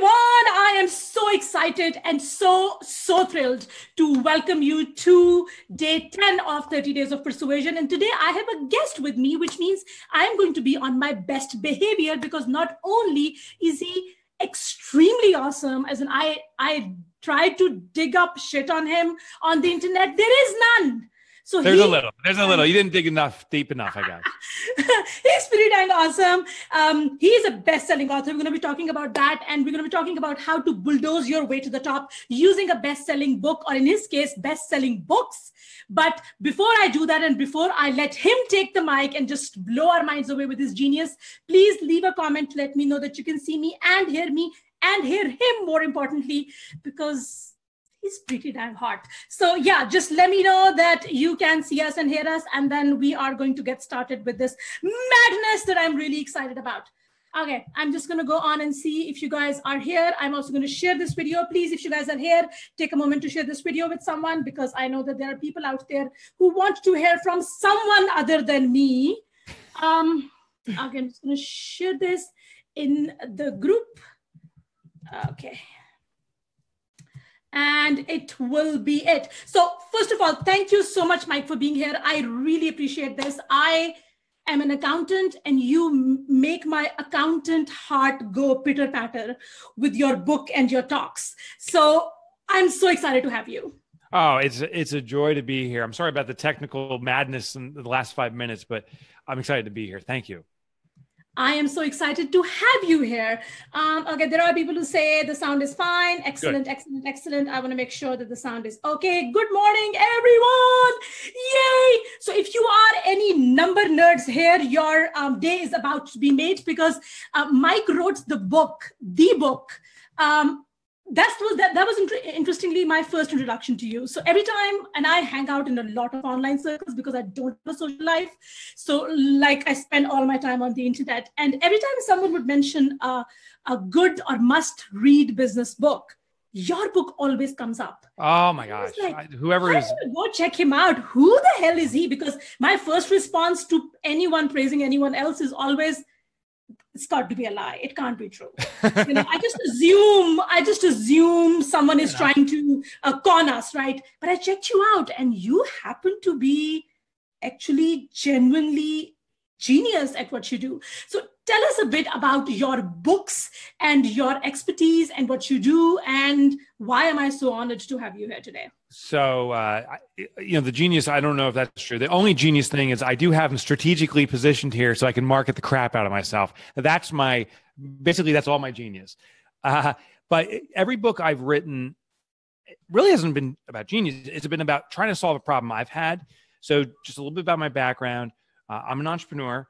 everyone. I am so excited and so thrilled to welcome you to day 10 of 30 Days of Persuasion. And today I have a guest with me, which means I'm going to be on my best behavior because not only is he extremely awesome, as in I tried to dig up shit on him on the internet. There is none. So there's a little. You didn't dig deep enough, I guess. He's pretty dang awesome. He's a best-selling author. We're going to be talking about that, and we're going to be talking about how to bulldoze your way to the top using a best-selling book, or in his case, best-selling books. But before I do that, and before I let him take the mic and just blow our minds away with his genius, please leave a comment to let me know that you can see me and hear him, more importantly, because he's pretty damn hot. So yeah, just let me know that you can see us and hear us, and then we are going to get started with this madness that I'm really excited about. Okay, I'm just going to go on and see if you guys are here. I'm also going to share this video. Please, if you guys are here, take a moment to share this video with someone, because I know that there are people out there who want to hear from someone other than me. Okay, I'm just going to share this in the group. Okay. And it will be it. So first of all, thank you so much, Mike, for being here. I really appreciate this. I am an accountant, and you make my accountant heart go pitter-patter with your book and your talks. So I'm so excited to have you. Oh, it's a joy to be here. I'm sorry about the technical madness in the last 5 minutes, but I'm excited to be here. Thank you. I am so excited to have you here. Okay, there are people who say the sound is fine. Excellent, good. Excellent, excellent. I want to make sure that the sound is okay. Good morning, everyone. Yay. So if you are any number nerds here, your day is about to be made, because Mike wrote the book. That was interestingly my first introduction to you. So every time, and I hang out in a lot of online circles because I don't have a social life. So like I spend all my time on the internet, and every time someone would mention a good or must read business book, your book always comes up. Oh my gosh. Like, whoever is. Go check him out. Who the hell is he? Because my first response to anyone praising anyone else is always, it's got to be a lie. It can't be true. I just assume someone is trying to con us, right? But I checked you out, and you happen to be actually genuinely genius at what you do. So tell us a bit about your books and your expertise and what you do, and why am I so honored to have you here today? So, the genius, I don't know if that's true. The only genius thing is I do have them strategically positioned here so I can market the crap out of myself. That's all my genius. But every book I've written really hasn't been about genius. It's been about trying to solve a problem I've had. So just a little bit about my background. I'm an entrepreneur.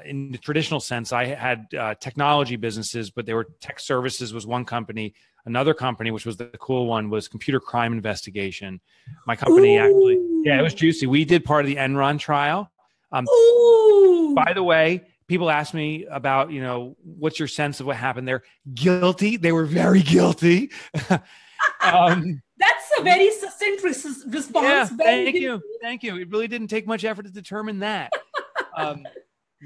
In the traditional sense, I had technology businesses, but they were tech services was one company. Another company, which was the cool one, was computer crime investigation. My company it was juicy. We did part of the Enron trial. By the way, people ask me about, what's your sense of what happened there? Guilty. They were very guilty. That's a very succinct response. Yeah, thank you. It really didn't take much effort to determine that.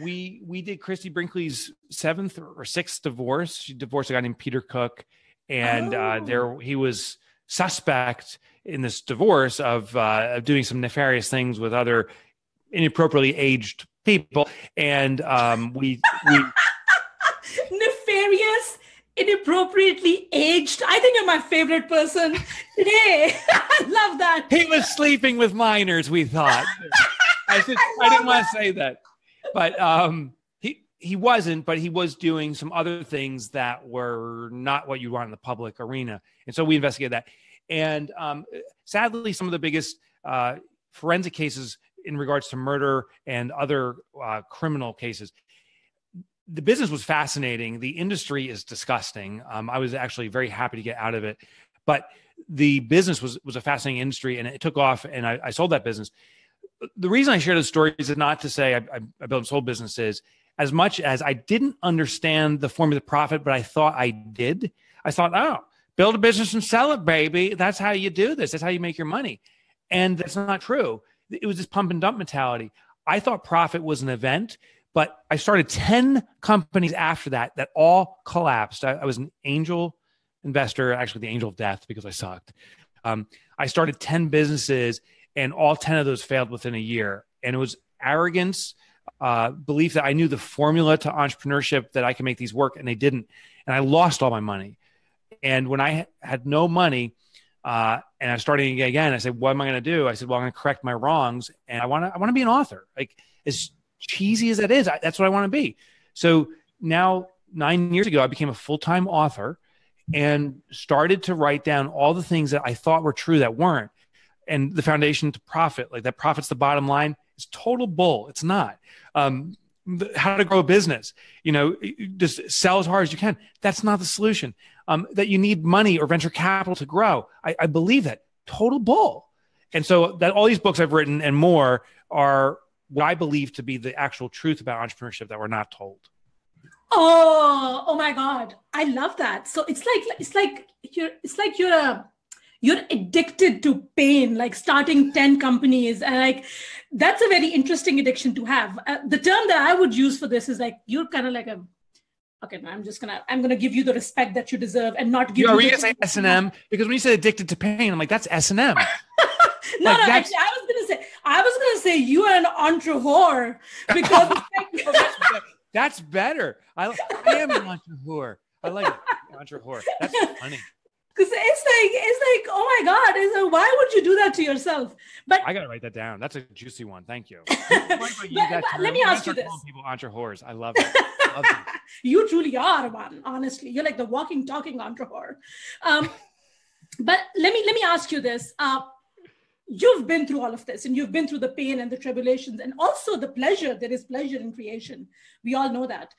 We did Christy Brinkley's 7th or 6th divorce. She divorced a guy named Peter Cook. And he was suspect in this divorce of doing some nefarious things with other inappropriately aged people. And we nefarious, inappropriately aged. I think you're my favorite person today. I love that. He was sleeping with minors, we thought. I didn't want to say that, but he wasn't, but he was doing some other things that were not what you want in the public arena. And so we investigated that. And sadly, some of the biggest forensic cases in regards to murder and other criminal cases, the business was fascinating. The industry is disgusting. I was actually very happy to get out of it. But the business was a fascinating industry, and it took off, and I sold that business. The reason I share those stories is not to say I built and sold businesses, as much as I didn't understand the formula of profit, but I thought I did. I thought, build a business and sell it, baby. That's how you do this. That's how you make your money. And that's not true. It was this pump and dump mentality. I thought profit was an event, but I started 10 companies after that all collapsed. I was an angel investor, actually the angel of death because I sucked. I started 10 businesses and all 10 of those failed within a year. And it was arrogance, belief that I knew the formula to entrepreneurship, that I can make these work, and they didn't. And I lost all my money. And when I had no money, and I was starting again, I said, what am I going to do? I said, well, I'm going to correct my wrongs. And I want to be an author. Like, as cheesy as that is, that's what I want to be. So now 9 years ago, I became a full-time author and started to write down all the things that I thought were true that weren't. And the foundation to profit, like that profit's the bottom line, is total bull. It's not. How to grow a business, just sell as hard as you can. That's not the solution. That you need money or venture capital to grow. I believe that. Total bull. And so that all these books I've written and more are what I believe to be the actual truth about entrepreneurship that we're not told. Oh my God. I love that. So it's like you're addicted to pain, like starting 10 companies. And like, that's a very interesting addiction to have. The term that I would use for this is like, you're kind of like okay, I'm going to give you the respect that you deserve and not give you. Are you going to say S&M? Because when you said addicted to pain, I'm like, that's S&M. No, actually, I was going to say you are an entrepreneur because that's better. I am an entrepreneur. I like it. Entrepreneur. That's funny. Because it's like, oh my God, it's like, why would you do that to yourself? But I got to write that down. That's a juicy one. Thank you. Let me ask you this. People entrepreneurs. I love it. You truly are one, honestly. You're like the walking, talking entrepreneur. But let me ask you this. You've been through all of this, and you've been through the pain and the tribulations and also the pleasure. There is pleasure in creation. We all know that.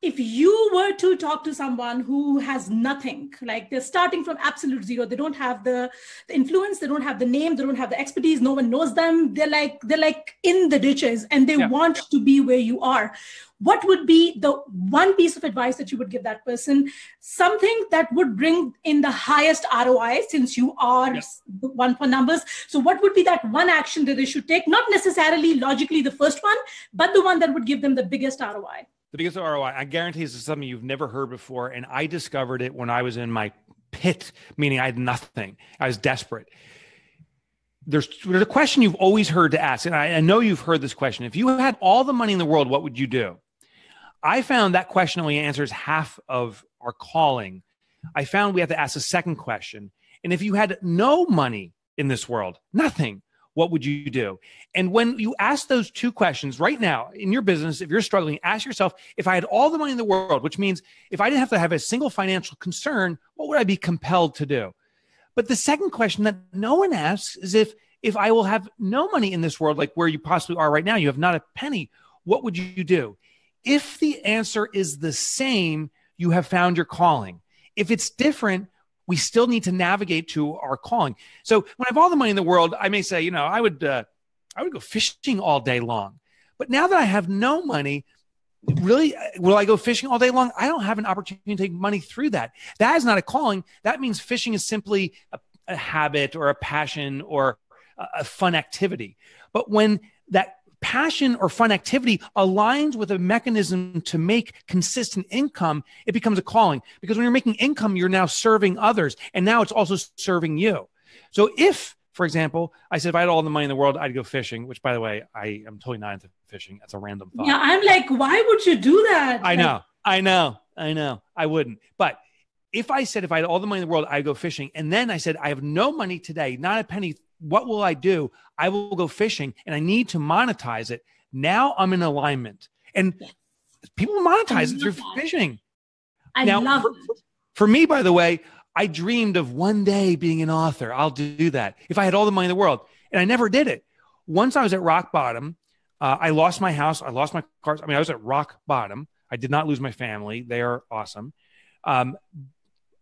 If you were to talk to someone who has nothing, like they're starting from absolute zero, they don't have the influence, they don't have the name, they don't have the expertise, no one knows them, they're like in the ditches and they want to be where you are. What would be the one piece of advice that you would give that person? Something that would bring in the highest ROI, since you are the one for numbers. So what would be that one action that they should take? Not necessarily logically the first one, but the one that would give them the biggest ROI. The biggest ROI, I guarantee this is something you've never heard before. And I discovered it when I was in my pit, meaning I had nothing. I was desperate. There's a question you've always heard to ask. And I know you've heard this question. If you had all the money in the world, what would you do? I found that question only answers half of our calling. I found we have to ask a second question. And if you had no money in this world, nothing, what would you do? And when you ask those two questions right now in your business, if you're struggling, ask yourself, if I had all the money in the world, which means if I didn't have to have a single financial concern, what would I be compelled to do? But the second question that no one asks is if I will have no money in this world, like where you possibly are right now, you have not a penny, what would you do? If the answer is the same, you have found your calling. If it's different, we still need to navigate to our calling. So when I have all the money in the world, I may say, I would go fishing all day long. But now that I have no money, really, will I go fishing all day long? I don't have an opportunity to take money through that. That is not a calling. That means fishing is simply a habit or a passion or a fun activity. But when that passion or fun activity aligns with a mechanism to make consistent income, it becomes a calling. Because when you're making income, you're now serving others. And now it's also serving you. So if, for example, I said, if I had all the money in the world, I'd go fishing, which by the way, I am totally not into fishing. That's a random thought. Yeah, I'm like, why would you do that? I know. I wouldn't. But if I said, if I had all the money in the world, I'd go fishing. And then I said, I have no money today, not a penny. What will I do? I will go fishing and I need to monetize it. Now I'm in alignment. And people monetize it through fishing. I love it. For me, by the way, I dreamed of one day being an author. I'll do that if I had all the money in the world. And I never did it. Once I was at rock bottom, I lost my house. I lost my cars. I was at rock bottom. I did not lose my family. They are awesome.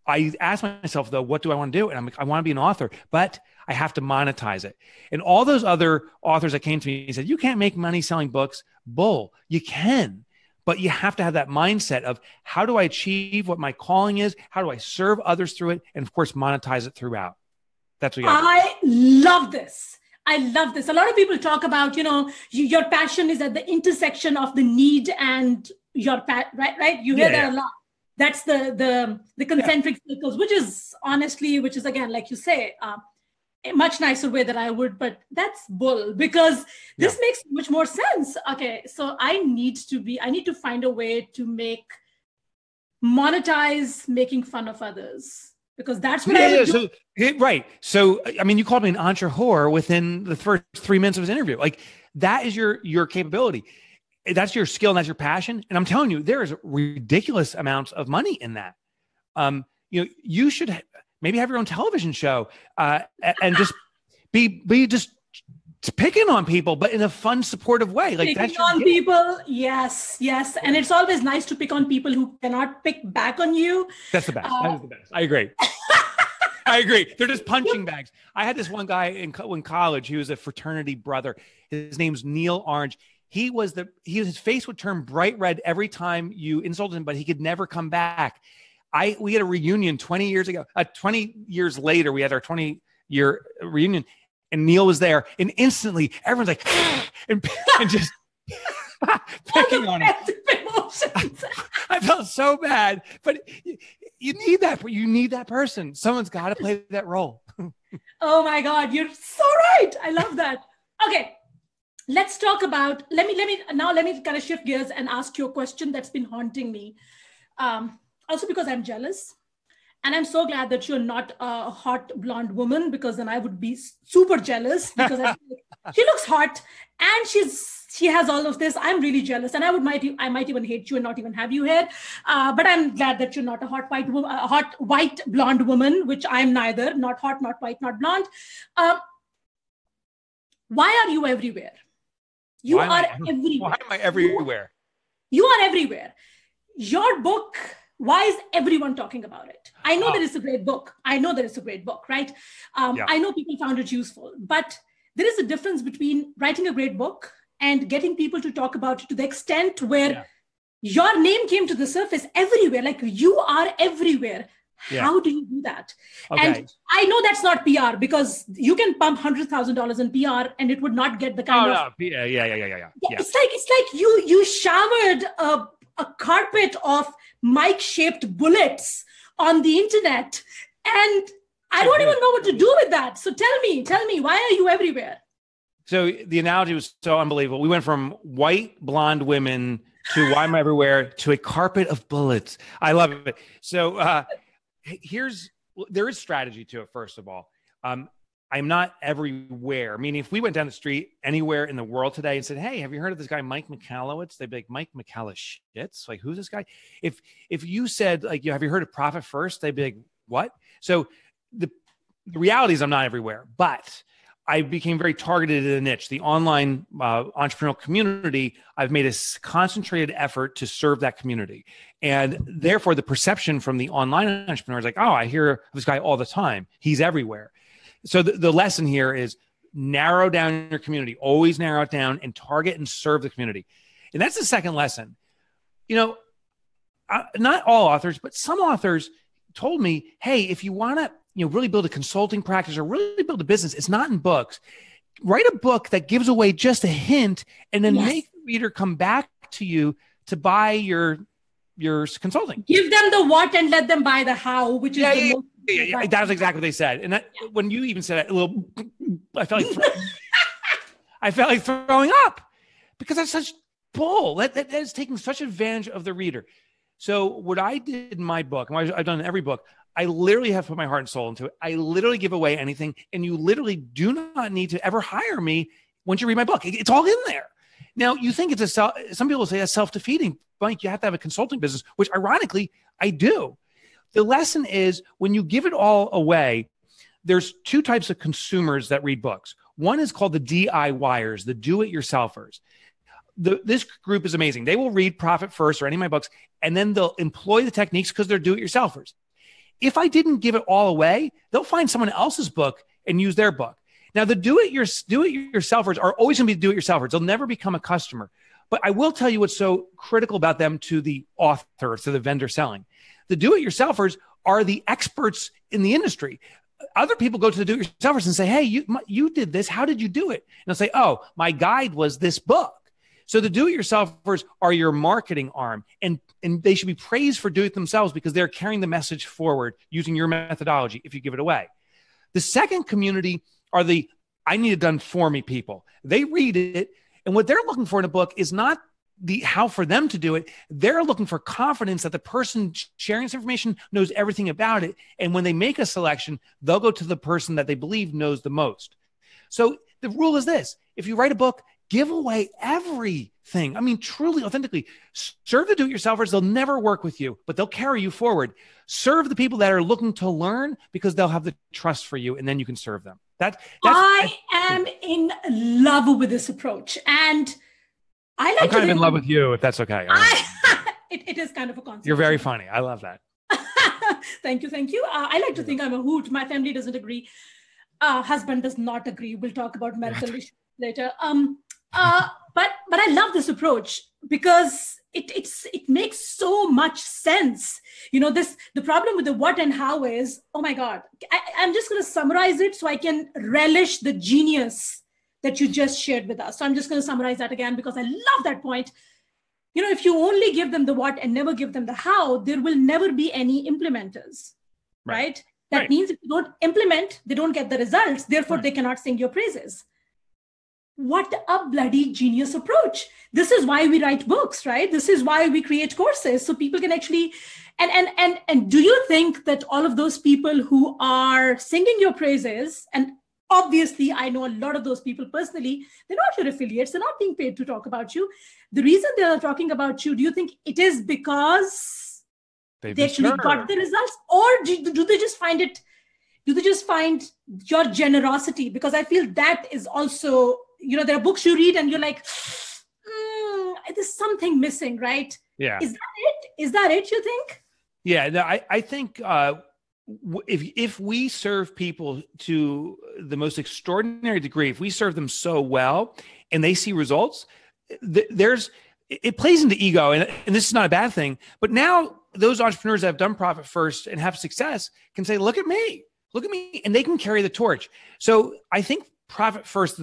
I asked myself, though, what do I want to do? And I'm like, I want to be an author, but I have to monetize it. And all those other authors that came to me and said, you can't make money selling books. Bull. You can, but you have to have that mindset of how do I achieve what my calling is? How do I serve others through it? And of course, monetize it throughout. That's what you have. I love this. I love this. A lot of people talk about, your passion is at the intersection of the need and your right? You hear that a lot. That's the concentric circles, which is again, like you say, a much nicer way that I would, but that's bull, because this makes much more sense. Okay, so I need to find a way to monetize making fun of others, because that's what I would do. Right. So, I mean, you called me an entrepreneur within the first 3 minutes of his interview. Like, that is your capability. That's your skill and that's your passion. And I'm telling you, there is ridiculous amounts of money in that. You should maybe have your own television show and just be just picking on people, but in a fun, supportive way. Like, picking on people. Yes. And it's always nice to pick on people who cannot pick back on you. That's the best. That is the best. I agree. I agree. They're just punching bags. I had this one guy in college. He was a fraternity brother. His name's Neil Orange. His face would turn bright red every time you insulted him, but he could never come back. We had a reunion 20 years ago. 20 years later, we had our 20-year reunion, and Neil was there, and instantly everyone's like, and just picking on him. I felt so bad, but you need that. You need that person. Someone's got to play that role. Oh my God, you're so right. I love that. Okay, let's talk about. Let me kind of shift gears and ask you a question that's been haunting me. Also because I'm jealous, and I'm so glad that you're not a hot blonde woman, because then I would be super jealous, because she looks hot and she has all of this. I'm really jealous, and I might even hate you and not even have you here. But I'm glad that you're not a hot white blonde woman, which I'm neither. Not hot, not white, not blonde. Why are you everywhere? You are everywhere. Why am I everywhere? You are everywhere. Your book. Why is everyone talking about it? I know that it's a great book. Right? I know people found it useful, but there is a difference between writing a great book and getting people to talk about it to the extent where your name came to the surface everywhere. Like, you are everywhere. How do you do that? Okay. And I know that's not PR, because you can pump $100,000 in PR and it would not get the kind of. Yeah. It's like you showered a carpet of mic-shaped bullets on the internet, and I don't even know what to do with that. So tell me, why are you everywhere? So the analogy was so unbelievable. We went from white blonde women to why am I everywhere to a carpet of bullets. I love it. So there is strategy to it. First of all, I'm not everywhere. Meaning, if we went down the street anywhere in the world today and said, "Hey, have you heard of this guy, Mike Michalowicz?" They'd be like, "Mike Michalowicz? Like, who's this guy?" If you said, like, have you heard of Profit First? They'd be like, "What?" So the reality is, I'm not everywhere, but I became very targeted in a niche, the online entrepreneurial community. I've made a concentrated effort to serve that community. And therefore, the perception from the online entrepreneur is like, "Oh, I hear of this guy all the time. He's everywhere." So the lesson here is narrow down your community, always narrow it down, and target and serve the community. And that's the second lesson. Not all authors, but some authors told me, "Hey, if you want to really build a consulting practice or really build a business, it's not in books. Write a book that gives away just a hint, and then make the reader come back to you to buy your consulting. Give them the what and let them buy the how, which is the most. Yeah, that's exactly what they said. And when you even said it, I felt like throwing up, because that's such bull. That is taking such advantage of the reader. So what I did in my book, and what I've done in every book, I literally have put my heart and soul into it. I literally give away anything, and you literally do not need to ever hire me once you read my book. It's all in there. Now, you think some people say that's self-defeating. Mike, you have to have a consulting business, which ironically, I do. The lesson is, when you give it all away, there's two types of consumers that read books. One is called the DIYers, the do-it-yourselfers. This group is amazing. They will read Profit First or any of my books, and then they'll employ the techniques because they're do-it-yourselfers. If I didn't give it all away, they'll find someone else's book and use their book. Now, the do-it-yourselfers are always going to be do-it-yourselfers. They'll never become a customer. But I will tell you what's so critical about them to the author, to the vendor selling. The do-it-yourselfers are the experts in the industry. Other people go to the do-it-yourselfers and say, "Hey, you did this. How did you do it?" And they'll say, "Oh, my guide was this book." So the do-it-yourselfers are your marketing arm, and they should be praised for doing it themselves because they're carrying the message forward using your methodology if you give it away. The second community are the I need it done for me people. They read it, and what they're looking for in a book is not the how for them to do it. They're looking for confidence that the person sharing this information knows everything about it. And when they make a selection, they'll go to the person that they believe knows the most. So the rule is this: if you write a book, give away everything. I mean, truly, authentically, serve the do-it-yourselfers. They'll never work with you, but they'll carry you forward. Serve the people that are looking to learn because they'll have the trust for you, and then you can serve them. I am in love with this approach. And I like I'm kind of in love with you, if that's okay. It is kind of a concept. You're very funny. I love that. Thank you. I like to think I'm a hoot. My family doesn't agree. Husband does not agree. We'll talk about marital issues later. But I love this approach because it makes so much sense. The problem with the what and how is, oh my God, I'm just going to summarize it so I can relish the genius that you just shared with us. So I'm just going to summarize that again because I love that point. If you only give them the what and never give them the how, there will never be any implementers, right? That means if you don't implement, they don't get the results. Therefore, they cannot sing your praises. What a bloody genius approach. This is why we write books, right? This is why we create courses. So people can actually, and do you think that all of those people who are singing your praises, and obviously I know a lot of those people personally, they're not your affiliates. They're not being paid to talk about you. The reason they're talking about you, do you think it is because they actually got the results, or do they just find it? Do they just find your generosity? Because I feel that is also, there are books you read and you're like, there's something missing, right? Yeah. Is that it? Is that it, you think? Yeah, no, I think if we serve people to the most extraordinary degree, if we serve them so well and they see results, it plays into ego, and this is not a bad thing. But now those entrepreneurs that have done profit first and have success can say, look at me, and they can carry the torch. So I think profit first,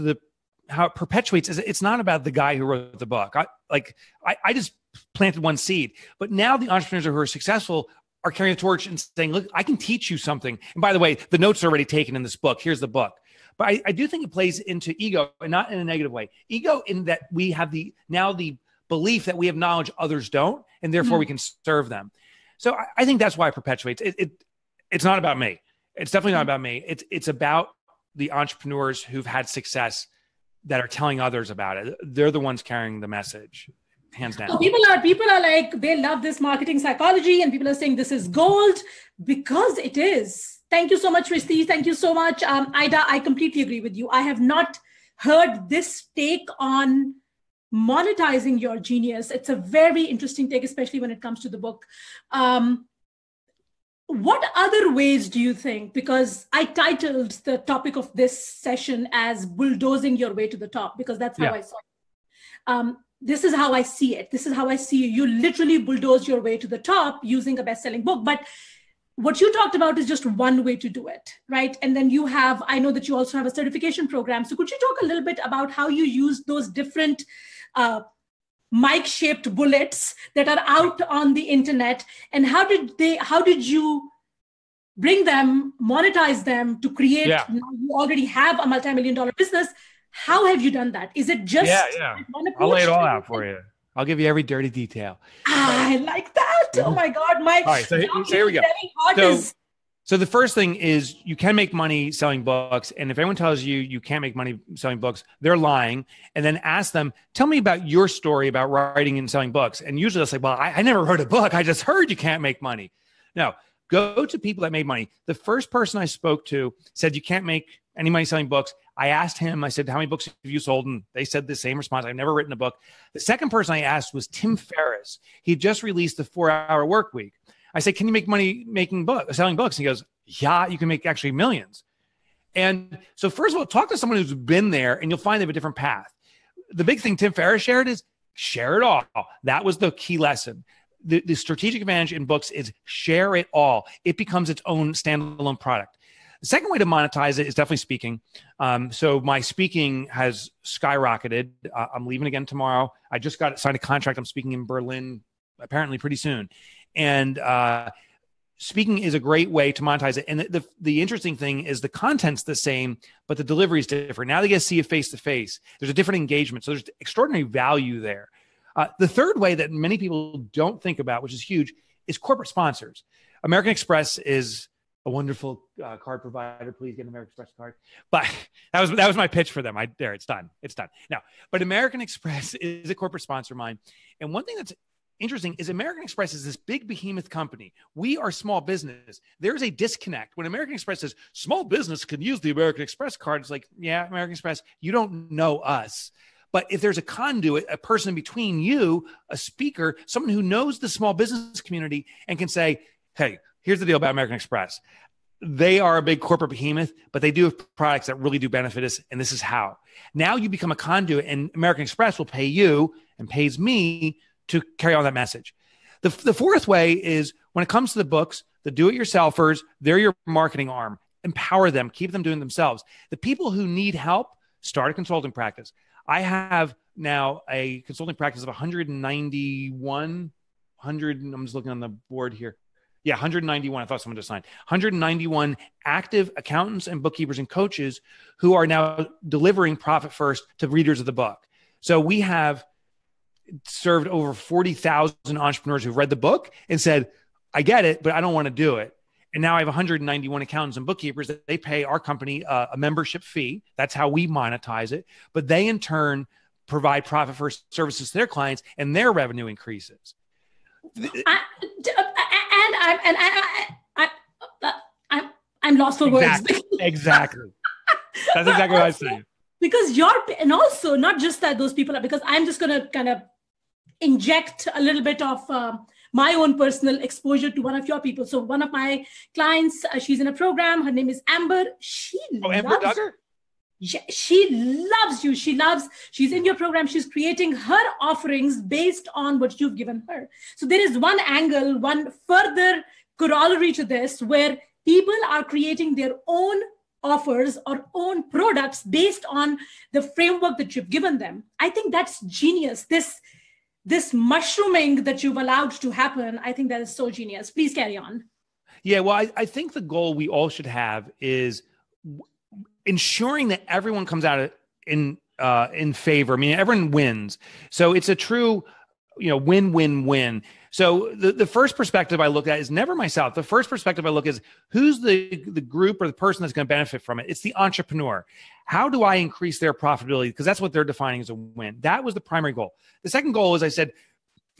how it perpetuates is it's not about the guy who wrote the book. I just planted one seed, but now the entrepreneurs who are successful are carrying the torch and saying, look, I can teach you something. And by the way, the notes are already taken in this book. Here's the book. But I do think it plays into ego, and not in a negative way. Ego in that we have the belief that we have knowledge others don't, and therefore we can serve them. So I think that's why it perpetuates. It's not about me. It's definitely not about me. It's about the entrepreneurs who've had success that are telling others about it. They're the ones carrying the message, hands down. So people are like, they love this marketing psychology, and people are saying this is gold because it is. Thank you so much, Risti. Thank you so much. Ida, I completely agree with you. I have not heard this take on monetizing your genius. It's a very interesting take, especially when it comes to the book. What other ways do you think, because I titled the topic of this session as bulldozing your way to the top, because that's how I saw it. This is how I see it. This is how I see you. You literally bulldoze your way to the top using a best-selling book. But what you talked about is just one way to do it, right? And then I know that you also have a certification program. So could you talk a little bit about how you use those different mic-shaped bullets that are out on the internet, and how did you bring them, monetize them to create, now you already have a multi-million-dollar business. How have you done that? Is it just one approach? I'll lay it all out for you. I'll give you every dirty detail. I like that. Oh my God. All right, so here we go. So the first thing is you can make money selling books. And if anyone tells you you can't make money selling books, they're lying. And then ask them, tell me about your story about writing and selling books. And usually they'll say, well, I never wrote a book. I just heard you can't make money. No, go to people that made money. The first person I spoke to said, you can't make any money selling books. I asked him, I said, how many books have you sold? And they said the same response. I've never written a book. The second person I asked was Tim Ferriss. He just released the 4-Hour Work Week. I said, can you make money selling books? And he goes, yeah, you can make actually millions. And so first of all, talk to someone who's been there and you'll find they have a different path. The big thing Tim Ferriss shared is share it all. That was the key lesson. The strategic advantage in books is share it all. It becomes its own standalone product. The second way to monetize it is definitely speaking. So my speaking has skyrocketed. I'm leaving again tomorrow. I just signed a contract. I'm speaking in Berlin apparently pretty soon. And speaking is a great way to monetize it. And the interesting thing is the content's the same, but the delivery is different. Now they get to see you face to face. There's a different engagement. So there's extraordinary value there. The third way that many people don't think about, which is huge, is corporate sponsors. American Express is a wonderful card provider. Please get an American Express card. But that was my pitch for them. It's done. It's done. Now, but American Express is a corporate sponsor of mine. And one thing that's interesting is American Express is this big behemoth company. We are small business. There's a disconnect. When American Express says small business can use the American Express card, it's like, yeah, American Express, you don't know us. But if there's a conduit, a person between you, a speaker, someone who knows the small business community and can say, hey, here's the deal about American Express. They are a big corporate behemoth, but they do have products that really do benefit us. And this is how. Now you become a conduit, and American Express will pay you and pays me to carry on that message. The fourth way is when it comes to the books, the do-it-yourselfers, they're your marketing arm. Empower them, keep them doing themselves. The people who need help, start a consulting practice. I have now a consulting practice of 191, I'm just looking on the board here. Yeah, 191. I thought someone just signed. 191 active accountants and bookkeepers and coaches who are now delivering profit first to readers of the book. So we have served over 40,000 entrepreneurs who've read the book and said, I get it, but I don't want to do it. And now I have 191 accountants and bookkeepers that they pay our company a membership fee. That's how we monetize it. But they in turn provide profit first services to their clients, and their revenue increases. I'm lost for words. Exactly. That's exactly what I was saying. Because and also not just that those people are, because I'm just going to kind of inject a little bit of my own personal exposure to one of your people. So one of my clients, she's in a program. Her name is Amber. Amber Duggar? She loves you. She's in your program. She's creating her offerings based on what you've given her. So there is one angle, one further corollary to this, where people are creating their own offers or own products based on the framework that you've given them. I think that's genius. This mushrooming that you've allowed to happen, I think that is so genius. Please carry on. Yeah, well, I think the goal we all should have is ensuring that everyone comes out in favor. I mean, everyone wins. So it's a true, win-win-win. So the first perspective I look at is never myself. The first perspective I look is who's the group or the person that's going to benefit from it. It's the entrepreneur. How do I increase their profitability? Because that's what they're defining as a win. That was the primary goal. The second goal is I said,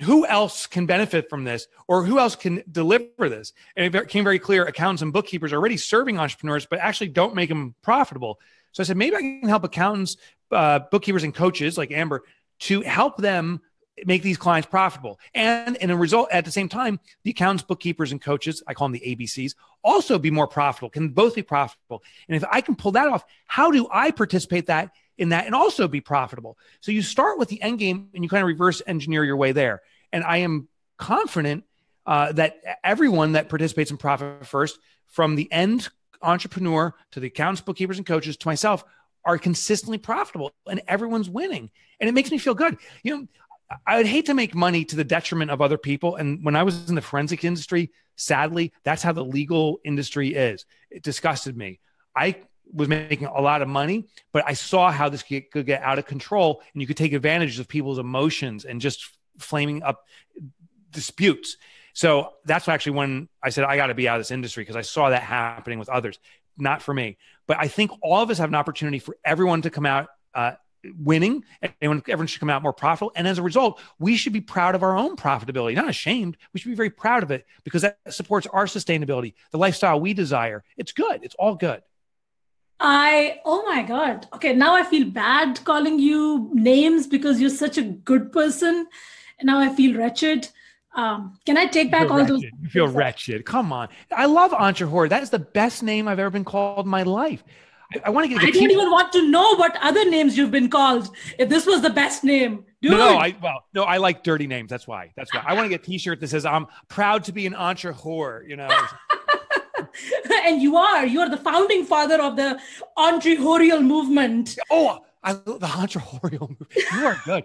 who else can benefit from this, or who else can deliver this? And it became very clear accountants and bookkeepers are already serving entrepreneurs, but actually don't make them profitable. So I said, maybe I can help accountants, bookkeepers, and coaches like Amber to help them make these clients profitable. And in a result, at the same time, the accountants, bookkeepers, and coaches, I call them the ABCs, also be more profitable, can both be profitable. And if I can pull that off, how do I participate in that and also be profitable? So you start with the end game and you kind of reverse engineer your way there. And I am confident that everyone that participates in Profit First, from the end entrepreneur to the accountants, bookkeepers, and coaches to myself, are consistently profitable, and everyone's winning. And it makes me feel good. I would hate to make money to the detriment of other people. And when I was in the forensic industry, sadly, that's how the legal industry is. It disgusted me. I was making a lot of money, but I saw how this could get out of control, and you could take advantage of people's emotions and just flaming up disputes. So that's actually when I said, I got to be out of this industry, because I saw that happening with others, not for me. But I think all of us have an opportunity for everyone to come out winning, and everyone should come out more profitable. And as a result, we should be proud of our own profitability, not ashamed. We should be very proud of it, because that supports our sustainability, the lifestyle we desire. It's good. It's all good. Oh my God. Okay. Now I feel bad calling you names because you're such a good person. And now I feel wretched. Can I take back all those? You feel wretched. Come on. I love Entrepreneur. That is the best name I've ever been called in my life. I want to get. I don't even want to know what other names you've been called. If this was the best name, dude. I like dirty names. That's why. I want to get a T-shirt that says "I'm proud to be an entrepreneur." And you're the founding father of the entrepreneurial movement. Oh, I love the entrepreneurial movement. You are good.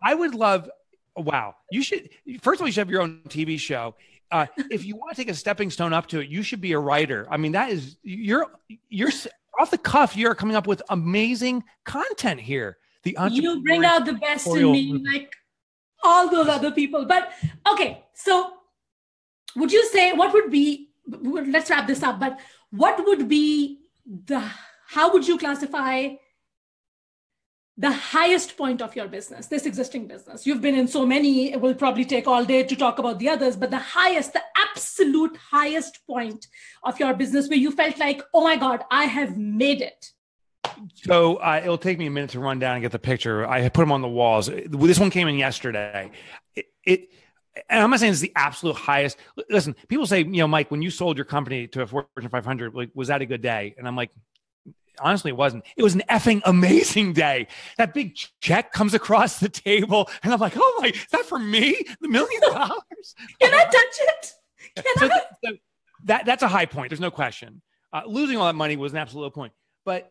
I would love, wow. You should, first of all, you should have your own TV show. If you want to take a stepping stone up to it, you should be a writer. I mean, that is, you're off the cuff. You're coming up with amazing content here. You bring out the best in me, like all those other people. But okay, so would you say let's wrap this up, but what would be how would you classify the highest point of your business, this existing business? You've been in so many, it will probably take all day to talk about the others, but the absolute highest point of your business where you felt like, oh my God, I have made it. So it'll take me a minute to run down and get the picture. I put them on the walls. This one came in yesterday. And I'm not saying it's the absolute highest. Listen, people say, Mike, when you sold your company to a Fortune 500, like, was that a good day? And I'm like, honestly, it wasn't. It was an effing amazing day. That big check comes across the table, and I'm like, oh my, is that for me? The $1 million? Can I touch it? That's a high point. There's no question. Losing all that money was an absolute low point. But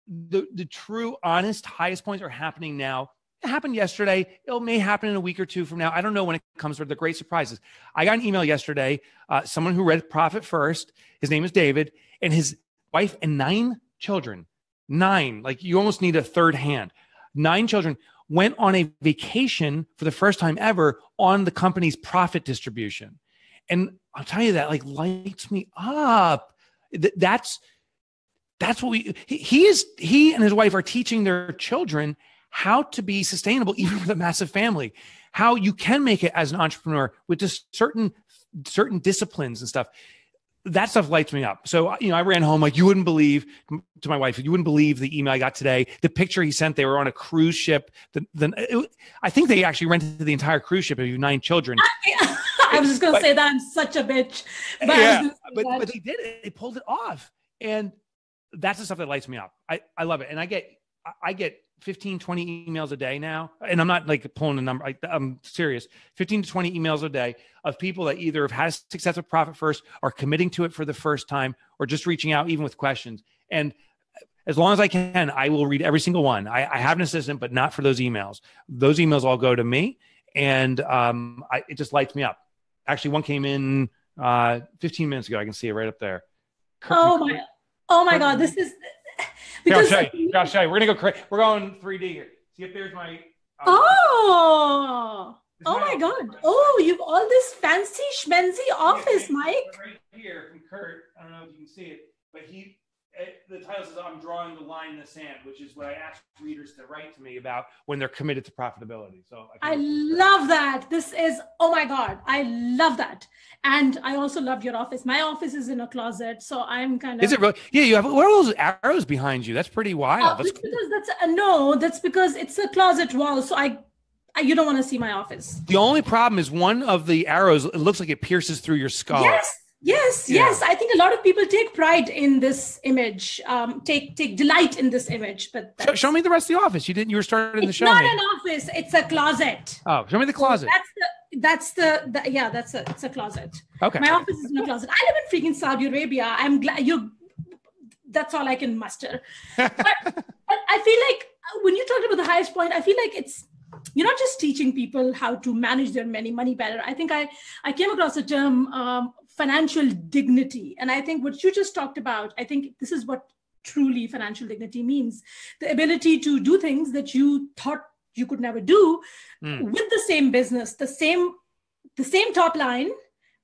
the true, honest, highest points are happening now. It happened yesterday. It may happen in a week or two from now. I don't know when it comes, but the great surprises. I got an email yesterday, someone who read Profit First. His name is David, and his wife and 9 children, 9, like you almost need a third hand. 9 children went on a vacation for the first time ever on the company's profit distribution. And I'll tell you, that like lights me up. That's what he and his wife are teaching their children how to be sustainable, even with a massive family, how you can make it as an entrepreneur with just certain disciplines and stuff. That stuff lights me up. So, I ran home like, you wouldn't believe, to my wife, you wouldn't believe the email I got today. The picture he sent, they were on a cruise ship. I think they actually rented the entire cruise ship of 9 children. I was just going to say that I'm such a bitch. But they did it. They pulled it off. And that's the stuff that lights me up. I love it. And I get 15, 20 emails a day now. And I'm not like pulling a number. I'm serious. 15 to 20 emails a day of people that either have had success with Profit First, are committing to it for the first time, or just reaching out even with questions. And as long as I can, I will read every single one. I have an assistant, but not for those emails. Those emails all go to me. And it just lights me up. Actually, one came in 15 minutes ago. I can see it right up there. Oh my God. This is... Because I'll show you. We're going to go we're going 3D here. See if there's my... oh my God. Oh, you've all this fancy schmancy office, Mike. Right here from Kurt. I don't know if you can see it, but the title says, I'm drawing the line in the sand, which is what I ask readers to write to me about when they're committed to profitability. So I love that. This is, oh my God, I love that. And I also love your office. My office is in a closet, so I'm kind of... Is it really? Yeah, you have, what are those arrows behind you? That's pretty wild. That's cool. That's because it's a closet wall. So you don't want to see my office. The only problem is one of the arrows, it looks like it pierces through your skull. Yes. I think a lot of people take pride in this image, take delight in this image. But show me the rest of the office. You were starting to show me. It's not an office. It's a closet. Oh, show me the closet. So it's a closet. Okay. My office is in a closet. I live in freaking Saudi Arabia. I'm glad that's all I can muster. But I feel like when you talked about the highest point, I feel like you're not just teaching people how to manage their money better. I think I came across a term, financial dignity. And I think what you just talked about, I think this is what truly financial dignity means. The ability to do things that you thought you could never do with the same business, the same top line,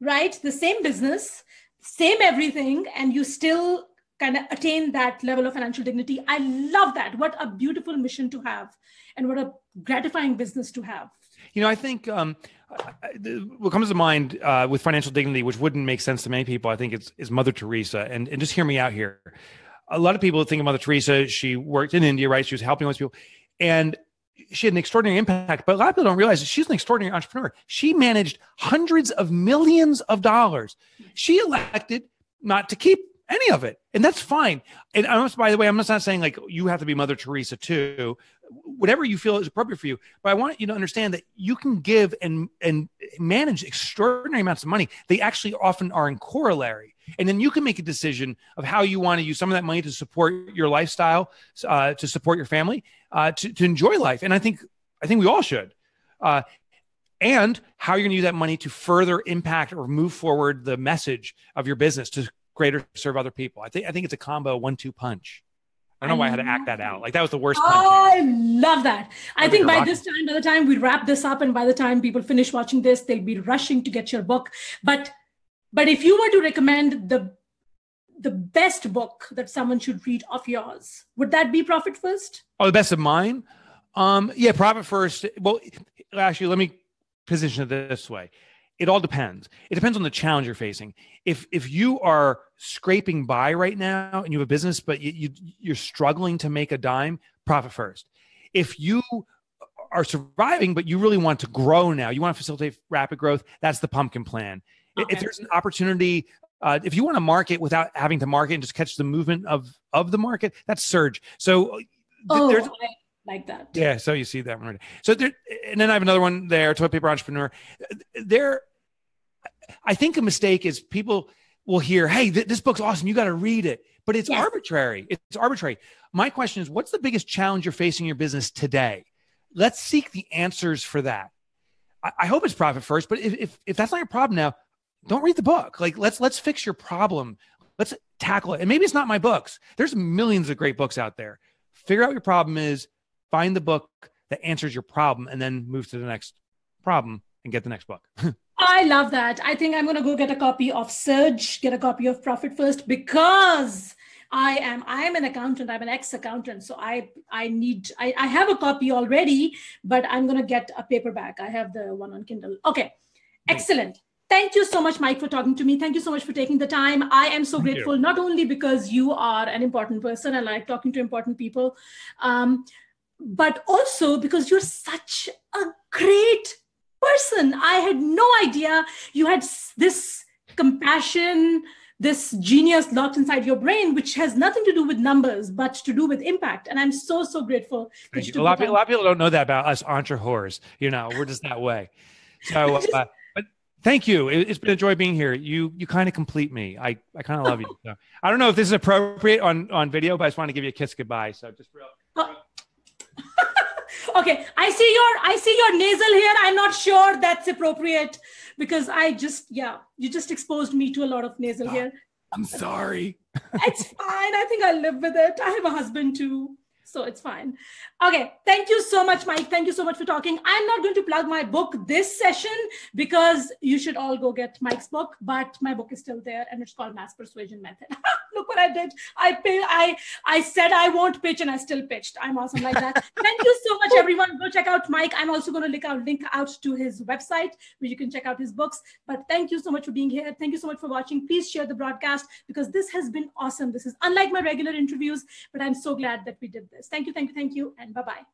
right? The same business, same everything, and you still kind of attain that level of financial dignity. I love that. What a beautiful mission to have, and what a gratifying business to have. I think what comes to mind with financial dignity, which wouldn't make sense to many people, I think is Mother Teresa. And just hear me out here. A lot of people think of Mother Teresa. She worked in India, right? She was helping those people. And she had an extraordinary impact. But a lot of people don't realize that she's an extraordinary entrepreneur. She managed hundreds of millions of dollars. She elected not to keep any of it. And that's fine. And by the way, I'm not saying like you have to be Mother Teresa too, whatever you feel is appropriate for you. But I want you to understand that you can give and manage extraordinary amounts of money. They actually often are in corollary. And then you can make a decision of how you want to use some of that money to support your lifestyle, to support your family, to enjoy life. And I think we all should. And how you're going to use that money to further impact or move forward the message of your business to greater serve other people. I think it's a combo 1-2 punch. I don't know why I had to act that out. Like that was the worst punch. I love that. I think by the time we wrap this up and by the time people finish watching this, they'll be rushing to get your book. But if you were to recommend the best book that someone should read of yours, would that be Profit First? Oh, the best of mine? Yeah, Profit First. Well, actually, let me position it this way. It all depends. It depends on the challenge you're facing. If you are scraping by right now and you have a business, but you're struggling to make a dime, Profit First. If you are surviving, but you really want to grow now, you want to facilitate rapid growth, that's the Pumpkin Plan. Okay. If there's an opportunity, if you want to market without having to market and just catch the movement of the market, that's Surge. So there's like that. Yeah. So you see that one. Right. So there, and then I have another one there, Toilet Paper Entrepreneur. I think a mistake is people will hear, hey, this book's awesome. You got to read it, but it's arbitrary. It's arbitrary. My question is, what's the biggest challenge you're facing in your business today? Let's seek the answers for that. I hope it's Profit First, but if that's not your problem now, don't read the book. Like let's fix your problem. Let's tackle it. And maybe it's not my books. There's millions of great books out there. Figure out what your problem is. Find the book that answers your problem and then move to the next problem and get the next book. I love that. I think I'm going to go get a copy of Surge, get a copy of Profit First, because I am an accountant. I'm an ex-accountant. So I have a copy already, but I'm going to get a paperback. I have the one on Kindle. Okay. Excellent. Thank you so much, Mike, for talking to me. Thank you so much for taking the time. I am so grateful, not only because you are an important person, I like talking to important people, but also because you're such a great person. I had no idea you had this compassion, this genius locked inside your brain, which has nothing to do with numbers, but to do with impact. And I'm so, so grateful. A lot of people don't know that about us entrepreneurs. We're just that way. So, but thank you. It's been a joy being here. You kind of complete me. I kind of love you. So, I don't know if this is appropriate on video, but I just want to give you a kiss goodbye. So just real. Okay, I see your nasal hair. I'm not sure that's appropriate because you just exposed me to a lot of nasal hair. I'm sorry. It's fine. I think I live with it. I have a husband too, so it's fine. Okay, thank you so much, Mike. Thank you so much for talking. I'm not going to plug my book this session because you should all go get Mike's book, but my book is still there and it's called Mass Persuasion Method. Look what I did. I said I won't pitch and I still pitched. I'm awesome like that. Thank you so much, everyone. Go check out Mike. I'm also going to link out to his website where you can check out his books. But thank you so much for being here. Thank you so much for watching. Please share the broadcast because this has been awesome. This is unlike my regular interviews, but I'm so glad that we did this. Thank you, and bye-bye.